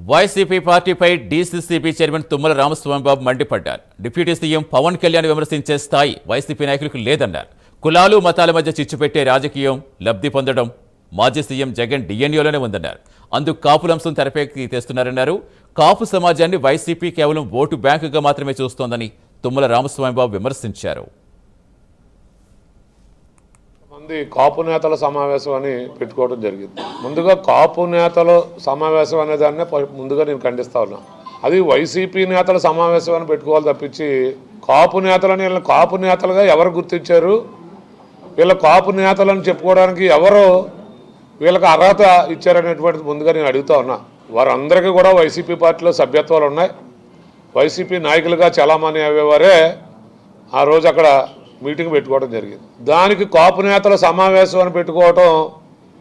YCP పార్టీపై DCCB chairman Tummala రామస్వామిబాబు మండిపడ్డారు. Deputy CM Pawan Kalyan విమర్శించే స్థాయి వైసీపీ నాయకులకు లేదన్నారు. కులాలు మతాల మధ్య చిచ్చుపెట్టే రాజకీయం లబ్ధి పొందడం మాజీ సీఎం జగన్ డిఎన్ఏలోనే ఉందన్నారు. అందుకు కాపులంశం తెరపైకి తెస్తున్నారన్నారు. కాపు సమాజాన్ని వైసీపీ కేవలం ఓటు బ్యాంకుగా మాత్రమే చూస్తోందని తుమ్మల రామస్వామిబాబు విమర్శించారు. కాపు నేతల సమావేశం అని పెట్టుకోవడం జరిగింది. ముందుగా కాపు నేతల సమావేశం అనే దాన్నే ముందుగా నేను ఖండిస్తా ఉన్నా. అది వైసీపీ నేతల సమావేశం అని పెట్టుకోవాలి తప్పించి కాపు నేతలని వీళ్ళని కాపు నేతలుగా ఎవరు గుర్తించారు, వీళ్ళ కాపు నేతలని చెప్పుకోవడానికి ఎవరు వీళ్ళకి అర్హత ఇచ్చారనేటువంటిది ముందుగా నేను అడుగుతా ఉన్నా. వారందరికీ కూడా వైసీపీ పార్టీలో సభ్యత్వాలు ఉన్నాయి. వైసీపీ నాయకులుగా చాలామంది అయ్యేవారే ఆ రోజు అక్కడ మీటింగ్ పెట్టుకోవడం జరిగింది. దానికి కాపు నేతల సమావేశం అని పెట్టుకోవడం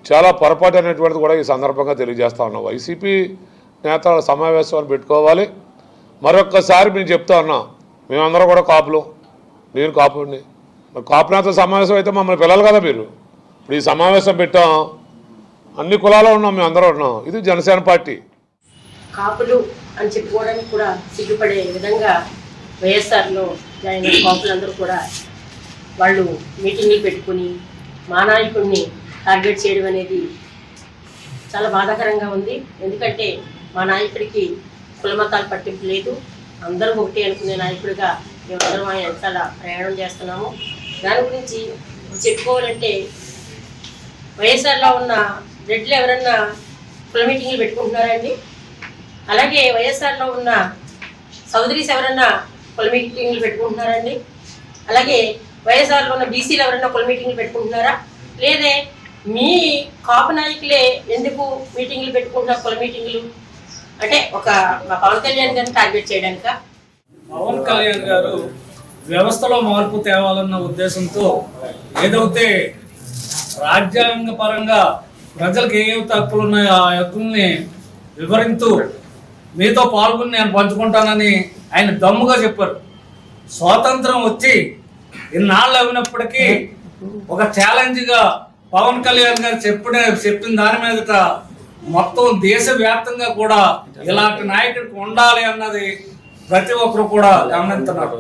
చాలా పొరపాటు అనేటువంటిది కూడా ఈ సందర్భంగా తెలియజేస్తా ఉన్నాం. వైసీపీ నేతల సమావేశం అని పెట్టుకోవాలి. మరొక్కసారి మేము చెప్తా ఉన్నాం, మేమందరం కూడా కాపులు, నేను కాపుని. మరి కాపు నేతల సమావేశం అయితే మమ్మల్ని పిల్లలు కదా మీరు. ఇప్పుడు ఈ సమావేశం పెట్టాం, అన్ని కులాలు ఉన్నాం, మేము అందరం ఉన్నాం. ఇది జనసేన పార్టీ. కాపులు అని చెప్పుకోవడానికి కూడా సిగ్గుపడే విధంగా వైఎస్ఆర్లో జాయిన్ అయిన కాపులందరూ కూడా వాళ్ళు మీటింగ్లు పెట్టుకుని మా నాయకుడిని టార్గెట్ చేయడం అనేది చాలా బాధాకరంగా ఉంది. ఎందుకంటే మా నాయకుడికి కులమతాలు పట్టింపు లేదు, అందరూ ఒకటి అనుకునే నాయకుడిగా మేమందరం ఆయన చాలా ప్రయాణం చేస్తున్నాము. దాని గురించి చెప్పుకోవాలంటే వైఎస్ఆర్లో ఉన్న రెడ్లు ఎవరన్నా కుల మీటింగ్లు పెట్టుకుంటున్నారండి? అలాగే వైఎస్ఆర్లో ఉన్న చౌదరీస్ ఎవరన్నా కుల మీటింగ్లు పెట్టుకుంటున్నారండి? అలాగే వైఎస్ఆర్లో ఉన్న బీసీలు ఎవరన్నా కుల మీటింగ్లు పెట్టుకుంటున్నారా? లేదే మీ కాపు నాయకులే ఎందుకు మీటింగ్లు పెట్టుకుంటున్నారు కుల మీటింగ్లు? అంటే ఒక మా పవన్ కళ్యాణ్ గారిని టార్గెట్ చేయడానిక? పవన్ కళ్యాణ్ గారు వ్యవస్థలో మార్పు తేవాలన్న ఉద్దేశంతో ఏదైతే రాజ్యాంగ పరంగా ప్రజలకు ఏ హక్కులు ఉన్నాయో ఆ హక్కుల్ని వివరిస్తూ మీతో పాల్గొని నేను పంచుకుంటానని ఆయన దమ్ముగా చెప్పారు. స్వాతంత్రం వచ్చి ఇన్నాళ్ళు అయినప్పటికీ ఒక ఛాలెంజ్గా పవన్ కళ్యాణ్ గారు చెప్పిన దాని మీదట మొత్తం దేశవ్యాప్తంగా కూడా ఇలాంటి నాయకుడికి ఉండాలి అన్నది ప్రతి ఒక్కరు కూడా గమనిస్తున్నారు.